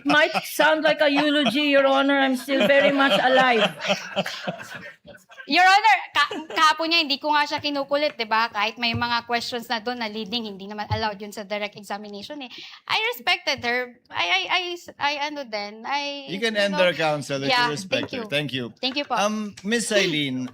might sound like a eulogy, Your Honor. I'm still very much alive. Your Honor, kahapon niya, hindi ko nga siya kinukulit, di ba? Kahit may mga questions na doon na leading, hindi naman allowed yun sa direct examination eh. I respected her. You can end their counsel if Yeah, you respect her. Thank you. Thank you po. Miss Eileen,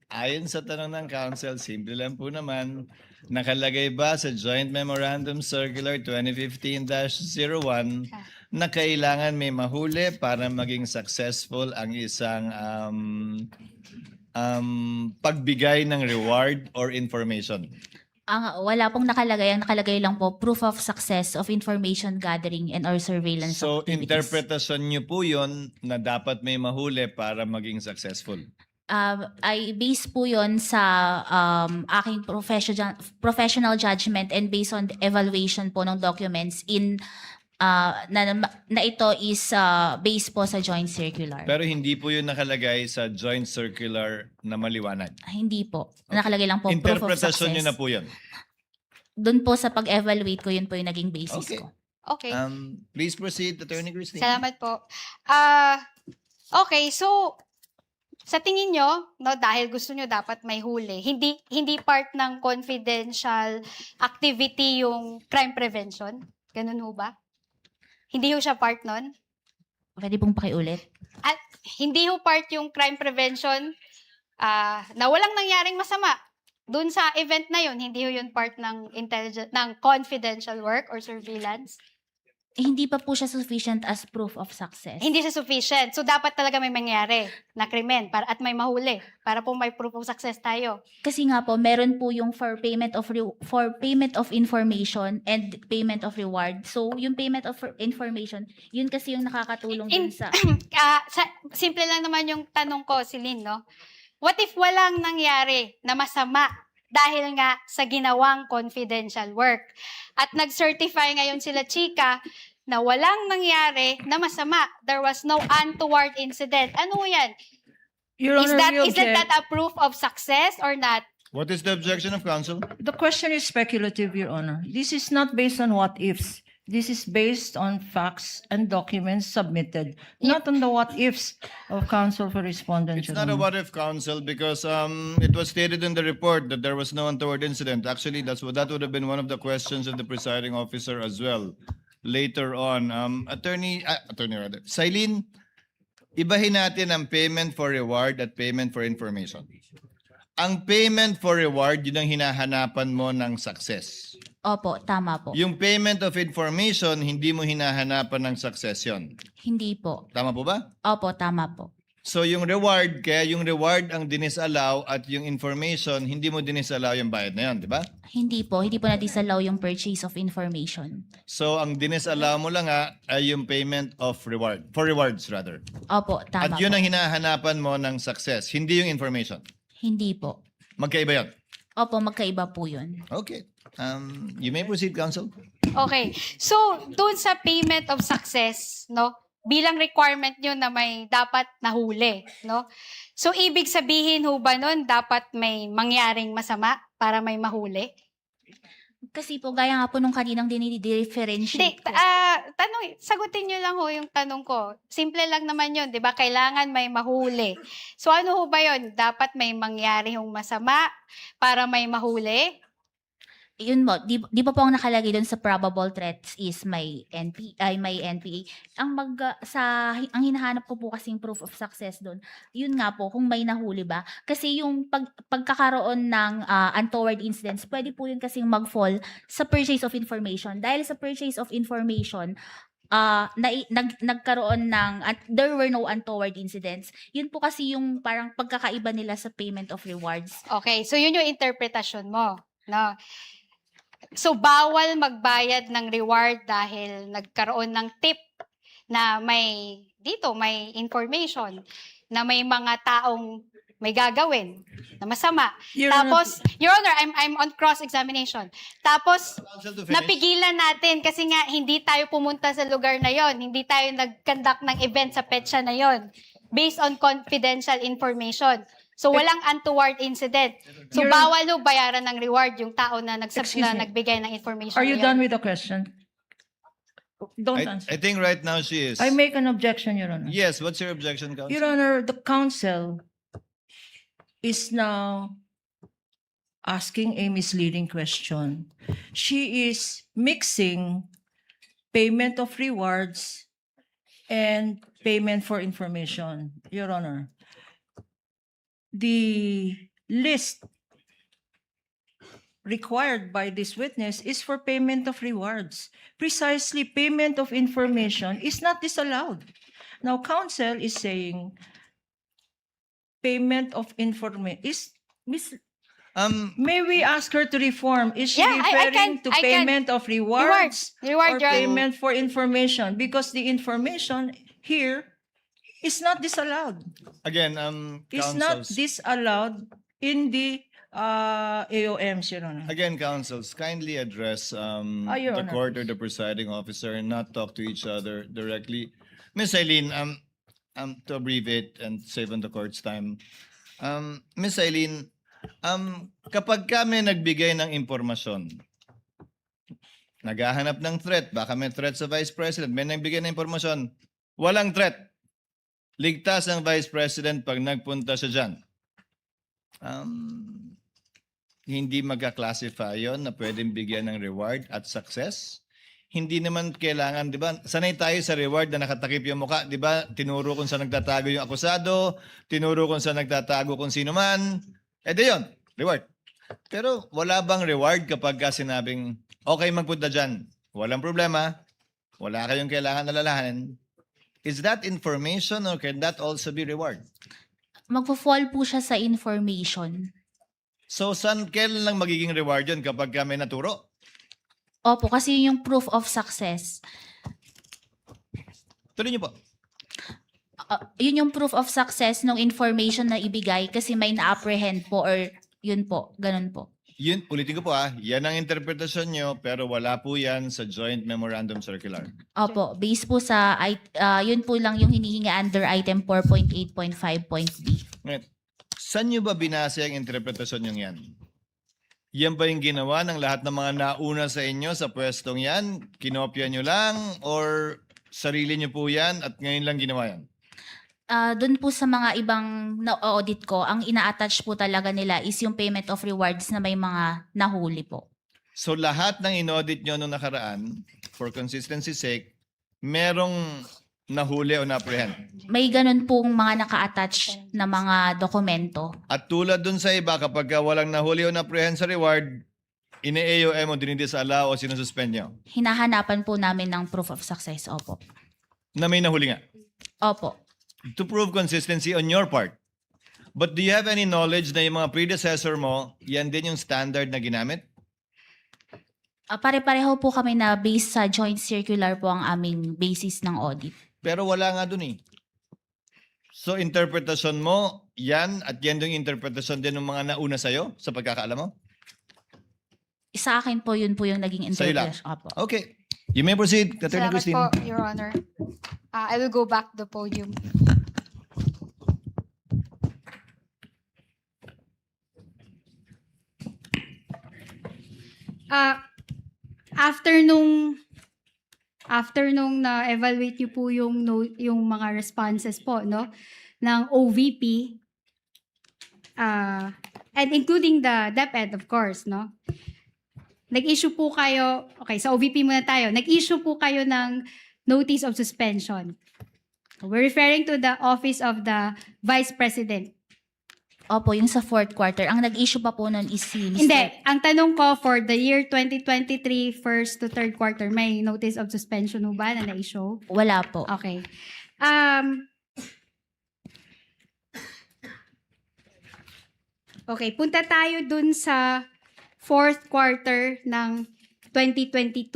ayon sa tanong ng counsel, simple lang po naman, nakalagay ba sa Joint Memorandum Circular 2015-01 na kailangan may mahuli para maging successful ang isang pagbigay ng reward or information? Wala pong nakalagay. Ang nakalagay lang po, proof of success of information gathering and or surveillance So, activities. interpretasyon niyo po yun na dapat may mahuli para maging successful? I base po yon sa aking professional judgment and based on the evaluation po ng documents na ito is based po sa joint circular. Pero hindi po yun nakalagay sa joint circular na maliwanag. Hindi po. Nakalagay lang po proof of Interpretasyon success. niyo na po yun. Doon po sa pag-evaluate ko, yun po yung naging basis Okay. ko. Okay. Please proceed, Attorney Christine. Salamat po. Okay, so sa tingin nyo, no, dahil gusto nyo dapat may huli, hindi part ng confidential activity yung crime prevention? Ganun ho ba? Hindi ho siya part nun? Pwede pong pakiulit? At hindi ho part yung crime prevention na walang nangyaring masama. Doon sa event na yun, hindi ho yun part ng confidential work or surveillance? Hindi pa po siya sufficient as proof of success. Hindi siya sufficient. So, dapat talaga may mangyari na krimen at may mahuli para po may proof of success tayo. Kasi nga po, meron po yung for payment of information and payment of reward. So, yung payment of information, yun kasi yung nakakatulong dun sa... Simple lang naman yung tanong ko, Celine, no? What if walang nangyari na masama dahil nga sa ginawang confidential work? At nag-certify ngayon sila Chika na walang nangyari na masama. There was no untoward incident. Ano yan? Your Is Honor, we that object. a proof of success or not? What is the objection of counsel? The question is speculative, Your Honor. This is not based on what ifs. This is based on facts and documents submitted, not on the what ifs of counsel for respondent. It's Your not a Honor. what-if counsel because it was stated in the report that there was no untoward incident. Actually, that would have been one of the questions of the presiding officer as well later on. Attorney Silene, ibahin natin ang payment for reward at payment for information. Ang payment for reward, yun ang hinahanapan mo ng success. Opo, tama po. Yung payment of information, hindi mo hinahanapan ng success yun. Hindi po. Tama po ba? Opo, tama po. So yung reward, kaya yung reward ang dinisallow at yung information, hindi mo dinisallow yung bayad na yun, di ba? Hindi po na-disallow yung purchase of information. So ang dinisallow mo lang ay yung payment of reward, for rewards rather. Opo, tama At yun po. ang hinahanapan mo ng success, hindi yung information. Hindi po. Magkaiba yun. Opo, magkaiba po yun. Okay. You may proceed, counsel. Okay. So, doon sa payment of success, no? Bilang requirement nyo na may dapat nahuli, no? So, ibig sabihin ho ba nun, dapat may mangyaring masama para may mahuli? Kasi po, gaya nga po nung kaninang Hindi, dinidifferentiate ko. sagutin nyo lang ho yung tanong ko. Simple lang naman yun, di ba? Kailangan may mahuli. So, ano ho ba yun? Dapat may mangyari hong masama para may mahuli? Yun mo, di ba po ang nakalagay doon sa probable threats is may may NPA. Ang hinahanap ko po kasing proof of success doon, yun nga po, kung may nahuli ba. Kasi yung pagkakaroon ng untoward incidents, pwede po yun kasing mag-fall sa purchase of information. Dahil sa purchase of information, nagkaroon ng, there were no untoward incidents. Yun po kasi yung parang pagkakaiba nila sa payment of rewards. Okay, so yun yung interpretasyon mo, no? So, bawal magbayad ng reward dahil nagkaroon ng tip na may information na may mga taong may gagawin na masama. Your Honor, Tapos, Your Honor, I'm on cross-examination. Tapos, Counsel to finish. napigilan natin kasi nga hindi tayo pumunta sa lugar na yon, hindi tayo nag-conduct ng event sa petsa na yon based on confidential information. So, walang untoward incident. So, Your- bawal ho bayaran ng reward yung tao na Excuse me. nagbigay ng information Are you na yun. done with the question? Don't I answer. think right now she is. I make an objection, Your Honor. Yes, what's your objection, Counsel? Your Honor, the counsel is now asking a misleading question. She is mixing payment of rewards and payment for information, Your Honor. The list required by this witness is for payment of rewards. Precisely, payment of information is not disallowed. Now, counsel is saying payment of information is may we ask her to reform? Is she Yeah, I referring to can. payment of rewards Reward, or Your Honor. payment for information? Because the information here is not disallowed. Again, It's not counsels. disallowed in the AOMs, Your Honor. Again, counsels, kindly address Your the Honor. court or the presiding officer and not talk to each other directly. Miss Eileen, to abbreviate and save on the court's time. Miss Eileen, kapag kami nagbigay ng impormasyon, naghahanap ng threat, baka may threat sa Vice President, may nagbigay ng impormasyon, walang threat. Ligtas ang Vice President pag nagpunta siya dyan. Hindi magka-classify yon na pwedeng bigyan ng reward at success. Hindi naman kailangan, di ba? Sanay tayo sa reward na nakatakip yung muka, di ba? Tinuro kung saan nagtatago yung akusado, tinuro kung saan nagtatago kung sino man. Eh di yun, reward. Pero wala bang reward kapag ka sinabing, okay, magpunta dyan. Walang problema. Wala kayong kailangan alalahanin. Is that information or can that also be reward? Magpo-fall po siya sa information. So, kailan lang magiging reward yun kapag ka may naturo? Opo, kasi yun yung proof of success. Tuloy niyo po. Yun yung proof of success ng information na ibigay kasi may na-apprehend po or yun po, ganun po. Yun, ulitin ko po yan ang interpretasyon nyo, pero wala po yan sa Joint Memorandum Circular. Opo, based po sa, yun po lang yung hinihingi under item 4.8.5.b. Ngayon, saan nyo ba binase ang interpretasyon nyo yan? Yan ba yung ginawa ng lahat ng mga nauna sa inyo sa pwestong yan? Kinopya nyo lang or sarili nyo po yan at ngayon lang ginawa yan? Doon po sa mga ibang na-audit ko, ang ina-attach po talaga nila is yung payment of rewards na may mga nahuli po. So lahat ng inaudit nyo nung nakaraan, for consistency's sake, merong nahuli o na-apprehend. May ganun pong mga naka-attach na mga dokumento. At tulad dun sa iba, kapag walang nahuli o na-apprehend sa reward, ine-AOM o dinidisala o sinususpend nyo Hinahanapan po namin ng proof of success. Opo. na may nahuli nga. Opo. To prove consistency on your part. But do you have any knowledge na yung mga predecessor mo, yan din yung standard na ginamit? Pare-pareho po kami na based sa joint circular po ang aming basis ng audit. Pero wala nga dun eh. So interpretasyon mo, yan at yan yung interpretasyon din ng mga nauna sa'yo sa pagkakaalam mo? Sa akin po, yun po yung naging Sa'yo lang? interpretation. Opo. Okay. You may proceed, Attorney Salamat Christine. po, Your Honor. I will go back to the podium. After nung na-evaluate niyo po yung mga responses po, no, ng OVP, and including the DepEd, of course, no, nag-issue po kayo, okay, sa OVP muna tayo, nag-issue po kayo ng notice of suspension. We're referring to the Office of the Vice President. Opo, yung sa fourth quarter. Ang nag-issue pa po nun is si Mr. Hindi, ang tanong ko for the year 2023, first to third quarter, may notice of suspension mo ba na na-issue? Wala po. Okay. Okay, punta tayo dun sa fourth quarter ng 2022.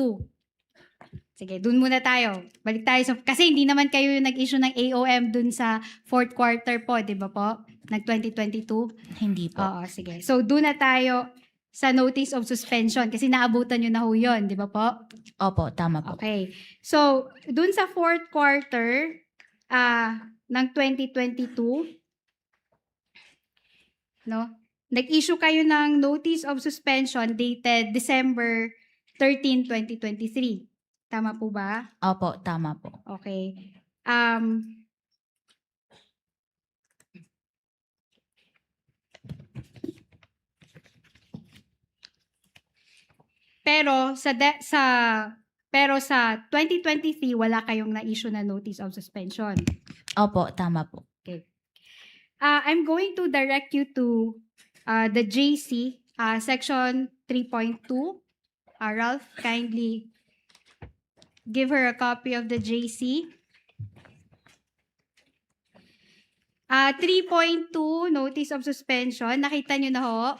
Sige, dun muna tayo. Balik tayo sa... Kasi hindi naman kayo yung nag-issue ng AOM dun sa fourth quarter po, di ba po? Nag 2022? Hindi po. Oo, sige. So, dun na tayo sa notice of suspension kasi naabutan nyo na ho yun, di ba po? Opo, tama po. Okay. So, dun sa fourth quarter ng 2022, no? Nag-issue kayo ng notice of suspension dated December 13, 2023. Tama po ba? Opo, tama po. Okay. Pero sa 2023 wala kayong na-issue na notice of suspension. Opo, tama po. I'm going to direct you to the JC, section 3.2. Ralph, kindly give her a copy of the JC. 3.2, notice of suspension. Nakita nyo na ho?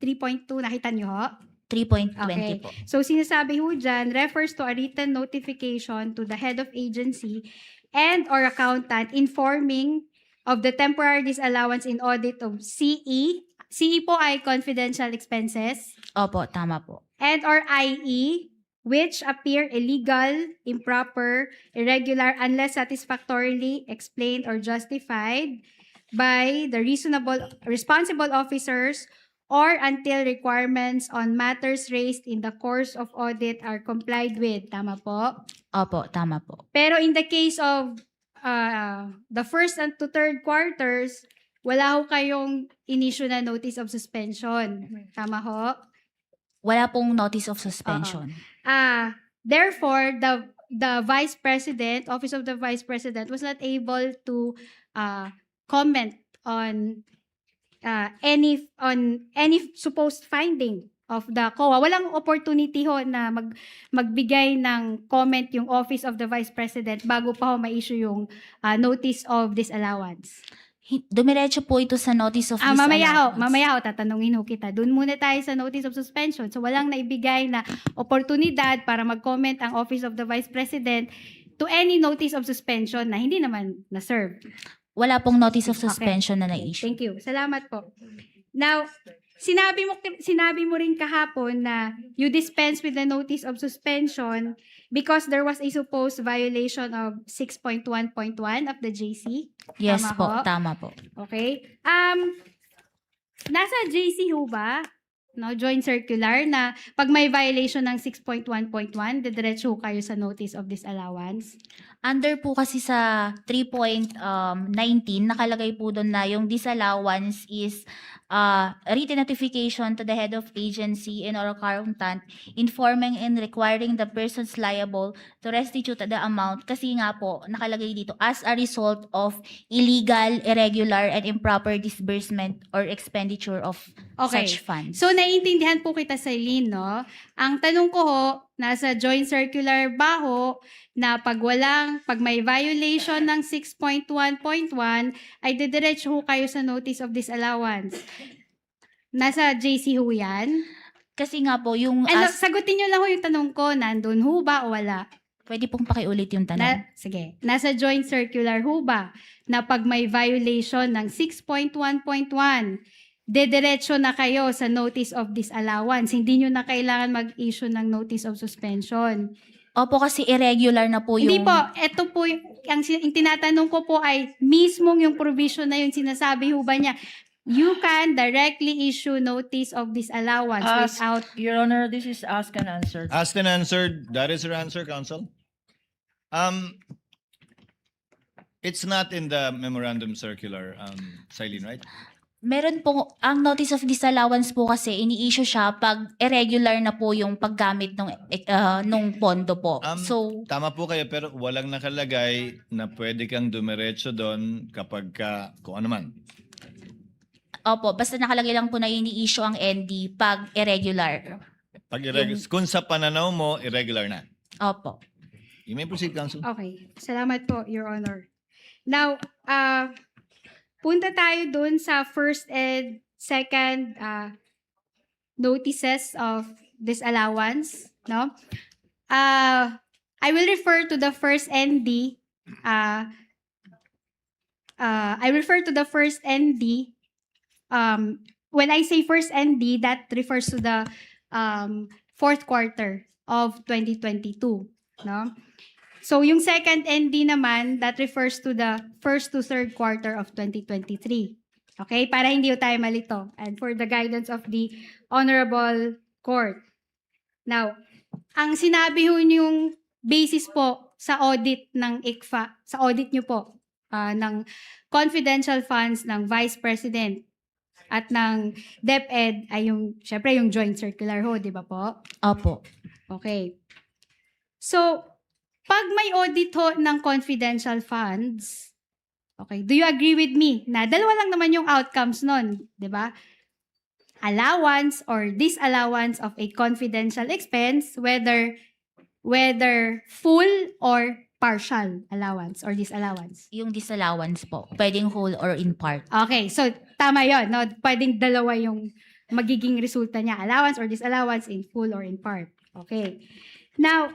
3.2, nakita nyo ho? 3.20 Okay. po. So, sinasabi ho dyan, refers to a written notification to the head of agency and or accountant informing of the temporary disallowance in audit of CE. CE po ay confidential expenses. Opo, tama po. And or IE, which appear illegal, improper, irregular, unless satisfactorily explained or justified by the responsible officers or until requirements on matters raised in the course of audit are complied with. Tama po? Opo, tama po. Pero in the case of the first and to third quarters, wala ho kayong in-issue na notice of suspension. Tama ho? Wala pong notice of suspension. Therefore, the Vice President, Office of the Vice President, was not able to comment on any supposed finding of the COA. Walang opportunity ho na magbigay ng comment yung Office of the Vice President bago pa ho ma-issue yung notice of disallowance. Dumiretso po ito sa notice of disallowance. Mamaya ho, tatanungin ho kita. Doon muna tayo sa notice of suspension. So, walang naibigay na oportunidad para mag-comment ang Office of the Vice President to any notice of suspension na hindi naman na-serve. Wala pong notice of suspension na na-issue. Thank you. Salamat po. Now, sinabi mo rin kahapon na you dispense with the notice of suspension because there was a supposed violation of 6.1.1 of the JC. Yes Tama po, ho? tama po. Okay? Nasa JC ho ba, no, joint circular na pag may violation ng 6.1.1, didiretso ho kayo sa notice of disallowance? Under po kasi sa 3.19, nakalagay po doon na yung disallowance is written notification to the head of agency and or accountant informing and requiring the persons liable to restitute the amount kasi nga po nakalagay dito as a result of illegal, irregular, and improper disbursement or expenditure of such funds. So, naiintindihan po kita, Celine, no? Ang tanong ko ho, nasa joint circular ba ho, na pag may violation ng 6.1.1, ay didiretso ho kayo sa notice of disallowance. Nasa JC ho yan? Kasi nga po, yung Sagutin nyo lang ho yung tanong ko, nandun ho ba o wala? pwede pong pakiulit yung tanong. Sige. Nasa joint circular ho ba na pag may violation ng 6.1.1, dediretso na kayo sa notice of disallowance. Hindi nyo na kailangan mag-issue ng notice of suspension. Opo, kasi irregular na po yung... Hindi po. Ito po, yung tinatanong ko po ay mismong yung provision na yung sinasabi ho ba niya, you can directly issue notice of disallowance without... Your Honor, this is asked and answered. Asked and answered. That is your answer, Counsel. It's not in the memorandum circular, Silene, right? Meron po, ang notice of disallowance po kasi ini-issue siya pag irregular na po yung paggamit nung pondo po. So, Tama po kayo, pero walang nakalagay na pwede kang dumiretso doon kapag kung ano man. opo, basta nakalagay lang po na ini-issue ang ND pag irregular. Pag kung sa pananaw mo, irregular na. Opo. You may proceed, Counsel. Okay. Salamat po, Your Honor. Now, punta tayo dun sa first and second notices of disallowance, no? I will refer to the first ND. I refer to the first ND. When I say first ND, that refers to the fourth quarter of 2022, no? So, yung second ND naman, that refers to the first to third quarter of 2023. Okay? Para hindi tayo malito. And for the guidance of the Honorable court. Now, ang sinabi ho niyong basis po sa audit ng ICFA, sa audit niyo po ng confidential funds ng Vice President at ng DepEd ay syempre yung joint circular ho, di ba po? Opo. Okay. So, pag may audit ho ng confidential funds, okay, do you agree with me na dalawa lang naman yung outcomes nun, di ba? Allowance or disallowance of a confidential expense, whether full or partial allowance or disallowance. Yung disallowance po. Pwedeng whole or in part. Okay, so tama yon, no? Pwedeng dalawa yung magiging resulta niya, allowance or disallowance in full or in part. Okay. Now,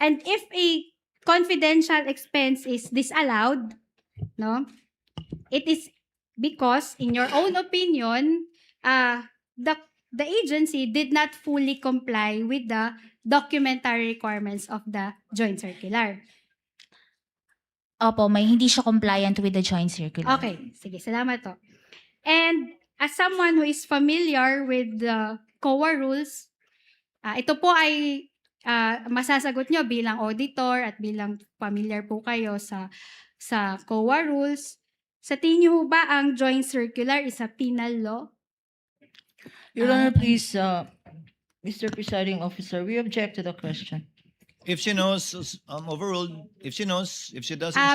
and if a confidential expense is disallowed, no? It is because, in your own opinion, the agency did not fully comply with the documentary requirements of the joint circular. Opo, hindi siya compliant with the joint circular. Okay, sige, salamat to. And as someone who is familiar with the COA rules, ito po ay masasagot nyo bilang auditor at bilang familiar po kayo sa COA rules. Sa tingin nyo ba ang joint circular is a penal law? Your Honor, please, Mr. Presiding Officer, we object to the question. If she knows, overruled, if she knows, if she doesn't, Ah, she